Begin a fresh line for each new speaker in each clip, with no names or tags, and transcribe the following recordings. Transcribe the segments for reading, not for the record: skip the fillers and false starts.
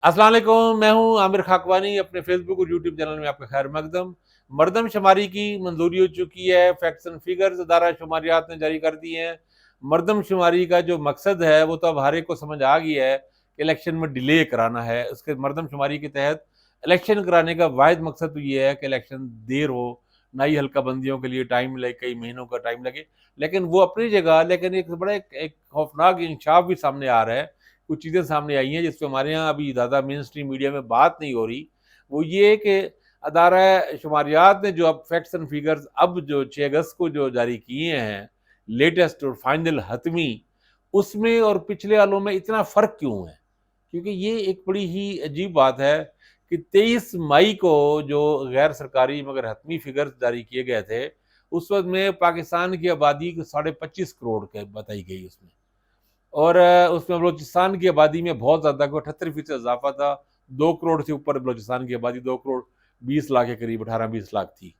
अस्सलाम वालेकुम, मैं हूं आमिर खाकवानी। अपने फेसबुक और यूट्यूब चैनल में आपका खैर मकदम। मरदमशुमारी की मंजूरी हो चुकी है। फैक्ट्स एंड फिगर्स अदारा शुमारियात ने जारी कर दी हैं। मरदमशुमारी का जो मकसद है वो तो अब हर एक को समझ आ गया है कि इलेक्शन में डिले कराना है। उसके मरदमशुमारी के तहत इलेक्शन कराने का वाहिद मकसद तो ये है कि इलेक्शन देर हो, ना ही हल्का बंदियों के लिए टाइम लगे, कई महीनों का टाइम लगे। लेकिन वो अपनी जगह, लेकिन एक बड़ा एक खौफनाक इंकशाफ भी सामने आ रहा है। कुछ चीज़ें सामने आई हैं जिस पे हमारे यहाँ अभी ज़्यादा मेन स्ट्रीम मीडिया में बात नहीं हो रही। वो ये कि अदारा शुमारियात ने जो अब फैक्ट्स एंड फिगर्स अब जो 6 अगस्त को जो जारी किए हैं, लेटेस्ट और फाइनल हतमी, उसमें और पिछले वालों में इतना फ़र्क क्यों है? क्योंकि ये एक बड़ी ही अजीब बात है कि 23 मई को जो गैर सरकारी मगर हतमी फिगर्स जारी किए गए थे, उस वक़्त में पाकिस्तान की आबादी को साढ़े 25 करोड़ के बताई गई उसमें। और उसमें बलूचिस्तान की आबादी में बहुत ज़्यादा, कोई 78% इज़ाफ़ा था। 2 करोड़ से ऊपर बलूचिस्तान की आबादी 2 करोड़ 20 लाख के करीब 18-20 लाख थी।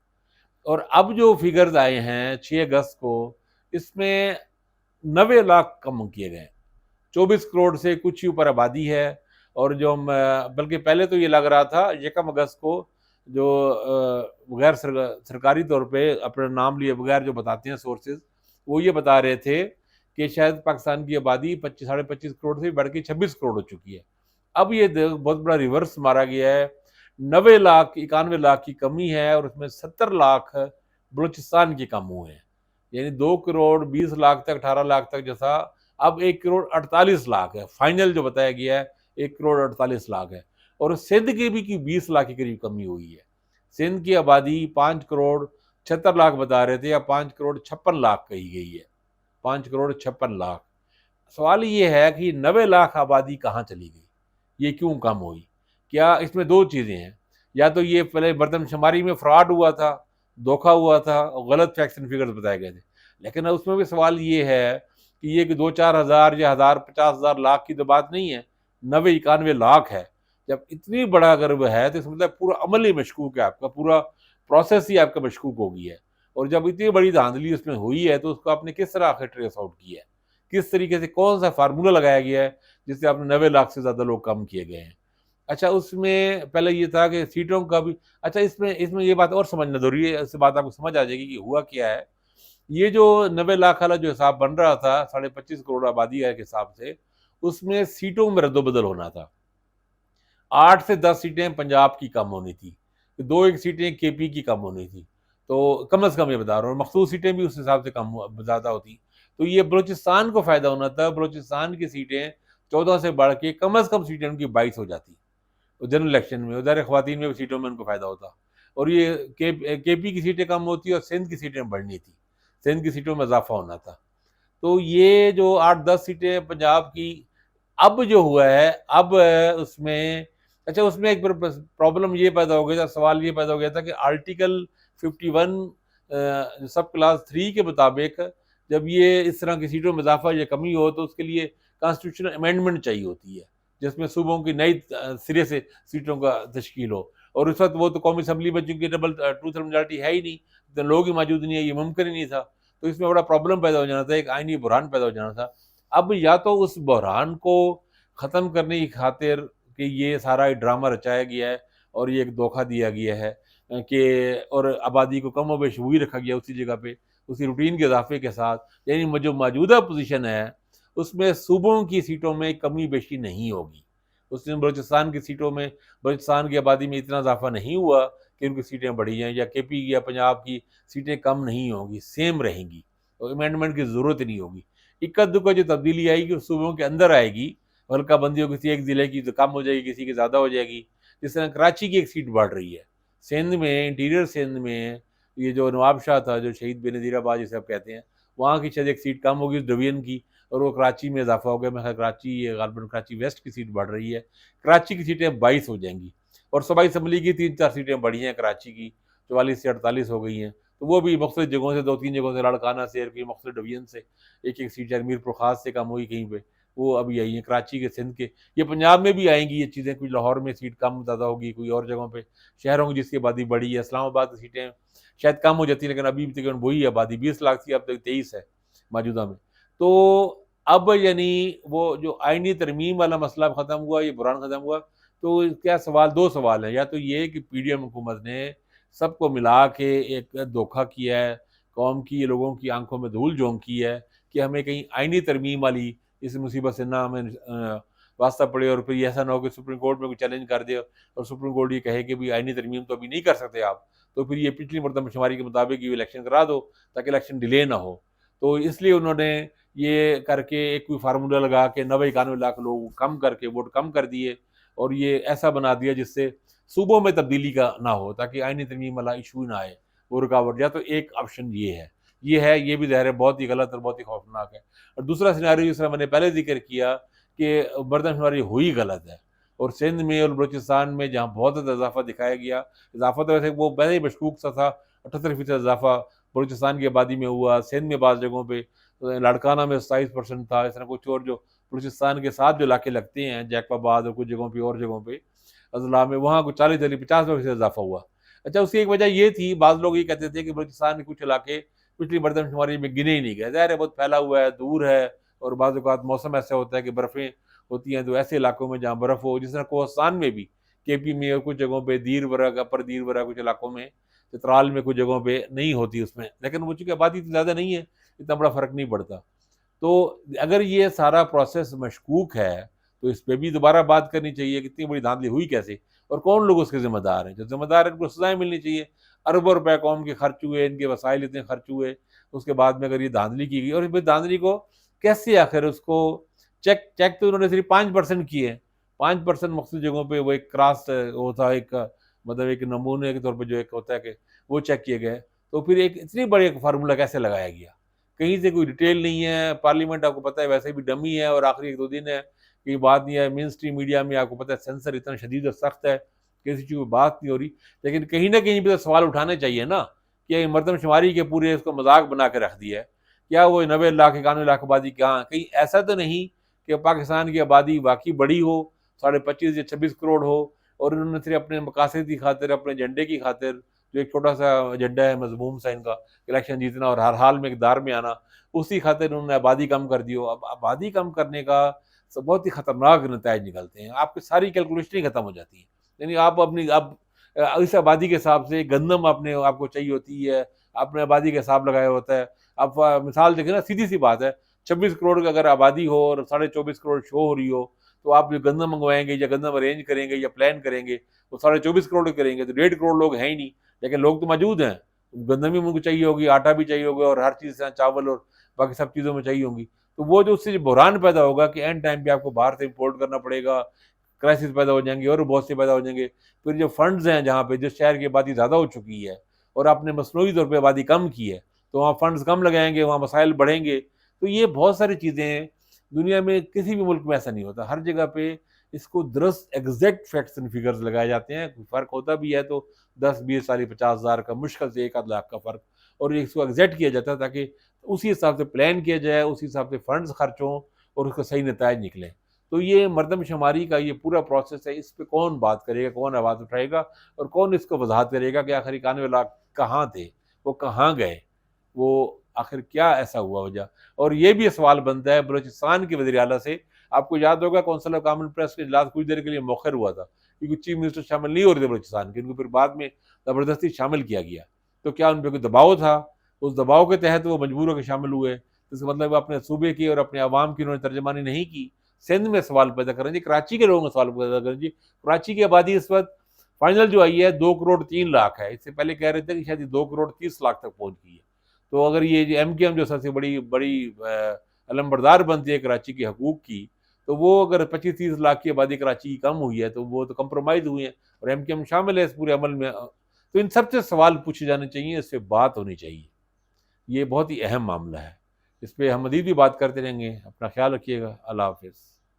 और अब जो फिगर्स आए हैं 6 अगस्त को, इसमें 90 लाख कम किए गए हैं। 24 करोड़ से कुछ ही ऊपर आबादी है। और जो बल्कि पहले तो ये लग रहा था 1 अगस्त को जो गैर सरकारी तौर पे अपना नाम लिए बगैर जो बताते हैं सोर्सेज, वो ये बता रहे थे कि शायद पाकिस्तान की आबादी 25 साढ़े 25 करोड़ से बढ़ के 26 करोड़ हो चुकी है। अब ये बहुत बड़ा रिवर्स मारा गया है। 90 लाख 91 लाख की कमी है और उसमें 70 लाख बलूचिस्तान के कम हुए हैं। यानी 2 करोड़ 20 लाख तक 18 लाख तक जैसा, अब 1 करोड़ 48 लाख है। फाइनल जो बताया गया है 1 करोड़ 48 लाख है। और सिंध की भी की 20 लाख के करीब कमी हुई है। सिंध की आबादी 5 करोड़ 76 लाख बता रहे थे, या 5 करोड़ 56 लाख कही गई है। 5 करोड़ 56 लाख। सवाल ये है कि 90 लाख आबादी कहाँ चली गई? ये क्यों कम हुई? क्या इसमें 2 चीज़ें हैं। या तो ये पहले मरदमशुमारी में फ्रॉड हुआ था, धोखा हुआ था और गलत फैक्ट्स एंड फिगर्स बताए गए थे। लेकिन उसमें भी सवाल ये है कि ये कि 2-4 हज़ार या हज़ार 50,000 लाख की तो बात नहीं है, 90-91 लाख है। जब इतनी बड़ा अगर वो है तो इसका मतलब पूरा अमल ही मशकूक है आपका, पूरा प्रोसेस ही आपका मशकूक हो गया है। और जब इतनी बड़ी धांधली उसमें हुई है तो उसको आपने किस तरह आखिर ट्रेस आउट किया है? किस तरीके से कौन-सा फ़ार्मूला लगाया गया है जिससे आपने 90 लाख से ज़्यादा लोग कम किए गए हैं? अच्छा, उसमें पहले ये था कि सीटों का भी। अच्छा, इसमें इसमें ये बात और समझना ज़रूरी है, इससे बात आपको समझ आ जाएगी कि हुआ क्या है। ये जो 90 लाख वाला जो हिसाब बन रहा था, साढ़े 25 करोड़ आबादी के हिसाब से, उसमें सीटों में रद्दो-बदल होना था। 8 से 10 सीटें पंजाब की कम होनी थी, 2-1 सीटें केपी की कम होनी थी। तो कम से कम ये बता रहा हूँ, मखसूस सीटें भी उस हिसाब से कम ज़्यादा होती। तो ये बलूचिस्तान को फ़ायदा होना था, बलूचिस्तान की सीटें 14 से बढ़ के कम से कम सीटें उनकी 22 हो जाती। जनरल इलेक्शन में उधर ख़वातीन में भी सीटों में उनको फ़ायदा होता। और ये केपी की सीटें कम होती और सिंध की सीटें बढ़नी थी। सिंध की सीटों में इज़ाफ़ा होना था। तो ये जो 8-10 सीटें पंजाब की, अब जो हुआ है, अब उसमें अच्छा, उसमें एक प्रॉब्लम ये पैदा हो गया था, सवाल ये पैदा हो गया था कि आर्टिकल 51 सब क्लास 3 के मुताबिक जब ये इस तरह की सीटों में इज़ाफ़ा या कमी हो तो उसके लिए कॉन्स्टिट्यूशनल अमेंडमेंट चाहिए होती है, जिसमें सूबों की नई सिरे से सीटों का तश्कील हो। और उस वक़्त वो तो कौमी असम्बली में चूँकि डबल टू थर्ड मेजॉरिटी है ही नहीं, तो लोग ही मौजूद नहीं है, ये मुमकिन ही नहीं था। तो इसमें बड़ा प्रॉब्लम पैदा हो जाना था, एक आइनी बुहरान पैदा हो जाना था। अब या तो उस बहरान को ख़त्म करने की खातिर कि ये सारा एक ड्रामा रचाया गया है और ये एक धोखा दिया गया है कि और आबादी को कमोबेश वही रखा गया उसी जगह पे, उसी रूटीन के इज़ाफ़े के साथ। यानी जो मौजूदा पोज़ीशन है, उसमें सूबों की सीटों में कमी-बेशी नहीं होगी। उसमें बलूचिस्तान की सीटों में, बलूचिस्तान की आबादी में इतना इज़ाफ़ा नहीं हुआ कि उनकी सीटें बढ़ी हैं, या केपी या पंजाब की सीटें कम नहीं होंगी, सेम रहेंगी। तो अमेंडमेंट की ज़रूरत ही नहीं होगी। इक्का-दुक्का जो तब्दीली आएगी वो सूबों के अंदर आएगी। हल्का बंदी हो किसी एक ज़िले की तो कम हो जाएगी, किसी की ज़्यादा हो जाएगी। जिस तरह कराची की एक सीट बढ़ रही है। सिंध में, इंटीरियर सिंध में, ये जो नवाब शाह था, जो शहीद बेनज़ीराबाद जिसे आप कहते हैं, वहाँ की शायद एक सीट कम होगी डिवीज़न की, और वो कराची में इज़ाफ़ा हो गया। मेरे ख़्याल कराची, ये गालिबन कराची वेस्ट की सीट बढ़ रही है। कराची की सीटें 22 हो जाएँगी। और सूबाई असम्बली की 3-4 सीटें बढ़ी हैं कराची की, 44 से 48 हो गई हैं। तो वो भी मुख्तलिफ जगहों से, 2-3 जगहों से, लाड़काना से, की मुख्तलिफ डिवीज़न से एक-एक सीट, शायद मीरपुर ख़ास से कम हुई कहीं पे, वो अभी आई हैं कराची के, सिंध के। ये पंजाब में भी आएँगी ये चीज़ें, कोई लाहौर में सीट कम ज़्यादा होगी, कोई और जगहों पे, शहरों की जिसकी आबादी बढ़ी है। इस्लामाबाद की सीटें शायद कम हो जाती हैं, लेकिन अभी भी तकरीबन वही आबादी 20 लाख थी, अब तक 23 है मौजूदा में। तो अब यानी वो जो आइनी तरमीम वाला मसला ख़त्म हुआ, ये बुहरान ख़त्म हुआ। तो क्या सवाल, 2 सवाल हैं, या तो ये कि पीडीएम हुकूमत ने सबको मिला के एक धोखा किया है, कौम की, लोगों की आँखों में धूल झोंकी है कि हमें कहीं आईनी तरमीम वाली इस मुसीबत से ना हमें वास्ता पड़े, और फिर ये ऐसा ना हो कि सुप्रीम कोर्ट में कोई चैलेंज कर दे और सुप्रीम कोर्ट ये कहे कि भई आईनी तरमीम तो अभी नहीं कर सकते आप, तो फिर ये पिछली मरदमशुमारी के मुताबिक ये इलेक्शन करा दो ताकि इलेक्शन डिले ना हो। तो इसलिए उन्होंने ये करके एक कोई फार्मूला लगा के 90-91 लाख लोग कम करके वोट कम कर दिए और ये ऐसा बना दिया जिससे सूबों में तब्दीली का ना हो, ताकि आईनी तरमीम वाला इशू ना आए, वो रुकावट। या तो एक ऑप्शन ये है, ये भी ज़ाहिर है बहुत ही गलत और बहुत ही खौफनाक है। और दूसरा सिनेरियो जिस तरह मैंने पहले ज़िक्र किया कि मरदमशुमारी हुई गलत है, और सिंध में और बलूचिस्तान में जहाँ बहुत ज़्यादा इज़ाफ़ा दिखाया गया, इज़ाफ़ा तो वैसे वो पहले ही मशकूक सा था, 78% इज़ाफ़ा बलूचिस्तान की आबादी में हुआ, सिंध में बाज़ जगहों पे लाड़काना में 27% था, इस तरह कुछ और जो बलूचिस्तान के साथ जो इलाके लगते हैं, जैकबाबाद और कुछ जगहों पे और जगहों पे अज़ला में, वहाँ कुछ 40-50% इज़ाफ़ा हुआ। अच्छा, उसकी एक वजह ये थी, बाज़ लोग ये कहते थे कि बलूचिस्तान के कुछ इलाके पिछली मरदमशुमारी में गिने ही नहीं गए। ज़ाहिर है बहुत फैला हुआ है, दूर है, और बाज़ औक़ात मौसम ऐसा होता है कि बर्फ़ें होती हैं, तो ऐसे इलाकों में जहाँ बर्फ़ हो, जिस तरह कोहिस्तान में भी, केपी में और कुछ जगहों पे, दीर वरग, अपर दीर वरग कुछ इलाकों में, चित्राल में कुछ जगहों पे नहीं होती उसमें, लेकिन वो चूँकि आबादी इतनी ज़्यादा नहीं है, इतना बड़ा फ़र्क नहीं पड़ता। तो अगर ये सारा प्रोसेस मशकूक है, तो इस पे भी दोबारा बात करनी चाहिए कि इतनी बड़ी धांधली हुई कैसे और कौन लोग उसके ज़िम्मेदार हैं? जो ज़िम्मेदार हैं, उनको सज़ाएँ मिलनी चाहिए। अरबों रुपए कौम के खर्च हुए, इनके वसाइल इतने खर्च हुए, उसके बाद में अगर ये धांधली की गई, और भाई धांधली को कैसे आखिर उसको चेक चेक तो उन्होंने सिर्फ़ 5% किए। 5% मुख्तलिफ जगहों पे वो एक क्रॉस वो था, एक मतलब एक नमूने के तौर पे जो एक होता है कि वो चेक किए गए। तो फिर एक इतनी बड़ी एक फ़ॉर्मूला कैसे लगाया गया? कहीं से कोई डिटेल नहीं है, पार्लियामेंट आपको पता है वैसे भी डमी है और आखिरी 1-2 दिन है, कहीं बात नहीं है, मेन स्ट्रीम मीडिया में आपको पता है सेंसर इतना शदीद और सख्त है, किसी चीज़ पे बात नहीं हो रही। लेकिन कहीं न कहीं पे तो सवाल उठाने चाहिए ना, कि मरदमशुमारी के पूरे इसको मज़ाक बना के रख दिया है। क्या वो 90 लाख, 91 लाख आबादी कहाँ? कहीं ऐसा तो नहीं कि पाकिस्तान की आबादी वाक़ई बड़ी हो, साढ़े 25 या 26 करोड़ हो, और उन्होंने सिर्फ़ अपने मकासद की खातिर, अपने एजेंडे की खातिर, जो एक छोटा-सा एजेंडा है मज़मूम सा इनका, इलेक्शन जीतना और हर हाल में इक़्तिदार में आना, उसी खातिर उन्होंने आबादी कम कर दी हो। अब आबादी कम करने का बहुत ही खतरनाक नताइज निकलते हैं। आपकी सारी कैलकुलेशन ही खत्म हो जाती है। यानी आप अपनी अब इस आबादी के हिसाब से गंदम अपने आपको चाहिए होती है, आपने आबादी का हिसाब लगाया होता है। आप मिसाल देखें ना, सीधी-सी बात है, 26 करोड़ की अगर आबादी हो और साढ़े 24 करोड़ शो हो रही हो, तो आप जो गंदम मँगवाएँगे या गंदम अरेंज करेंगे या प्लान करेंगे, वो साढ़े 24 करोड़ करेंगे, तो 1.5 करोड़ लोग हैं ही नहीं, लेकिन लोग तो मौजूद हैं। गंदम भी उनको चाहिए होगी, आटा भी चाहिए होगा, और हर चीज़ चावल और बाकी सब चीज़ों में चाहिए होंगी। तो वो जो उससे जो बुहरान पैदा होगा कि एंड टाइम पे आपको बाहर से इम्पोर्ट करना पड़ेगा, क्राइसिस पैदा हो जाएँगे और बहुत से पैदा हो जाएँगे। फिर जो फंड्स हैं, जहाँ पे जिस शहर की आबादी ज़्यादा हो चुकी है और आपने मसनूई तौर पे आबादी कम की है, तो वहाँ फंड्स कम लगाएँगे, वहाँ मसाइल बढ़ेंगे। तो ये बहुत सारी चीज़ें हैं, दुनिया में किसी भी मुल्क में ऐसा नहीं होता। हर जगह पे इसको दुरुस्त एग्ज़ैक्ट फैक्ट्स एंड फिगर्स लगाए जाते हैं। फ़र्क होता भी है तो 10, 20, 40, 50 हज़ार का, मुश्किल से 1 आध लाख का फ़र्क, और इसको एग्ज़ैक्ट किया जाता है ताकि उसी हिसाब से प्लान किया जाए, उसी हिसाब से फंड्स खर्च हों और उसका सही नताइज निकलें। तो ये मरदमशुमारी का ये पूरा प्रोसेस है, इस पे कौन बात करेगा, कौन आवाज़ उठाएगा और कौन इसको वज़ाहत करेगा कि आखिर 91 लाख कहाँ थे? वो कहाँ गए? वो आखिर क्या ऐसा हुआ वजह? और ये भी सवाल बनता है बलूचिस्तान के वज़ीर आला से। आपको याद होगा कौंसिल ऑफ कॉमन प्रेस का इजलास कुछ देर के लिए मौखर हुआ था, क्योंकि चीफ मिनिस्टर शामिल नहीं हो रहे थे बलूचिस्तान के, इनको फिर बाद में ज़बरदस्ती शामिल किया गया। तो क्या उन पे कोई दबाव था? उस दबाव के तहत वो मजबूर होके शामिल हुए। तो इसका मतलब अपने सूबे की और अपने अवाम की उन्होंने तर्जुमानी नहीं की। सिंध में सवाल पैदा कर रहे हैं जी, कराची के लोगों में सवाल पैदा कर रहे हैं जी। कराची की आबादी इस वक़्त फाइनल जो आई है 2 करोड़ 3 लाख है। इससे पहले कह रहे थे कि शायद ये 2 करोड़ 30 लाख तक पहुँच गई है। तो अगर ये जो एमकेएम जो सबसे बड़ी बड़ी अलमबरदार बनती है कराची के हकूक़ की, तो वो अगर 25-30 लाख की आबादी कराची की कम हुई है, तो वो तो कंप्रोमाइज़ हुई है और एमकेएम शामिल है इस पूरे अमल में। तो इन सब से सवाल पूछे जाने चाहिए, इस पे बात होनी चाहिए। ये बहुत ही अहम मामला है। इस पे हम मज़ीद भी बात करते रहेंगे। अपना ख़्याल रखिएगा। अल्लाह हाफ़िज़।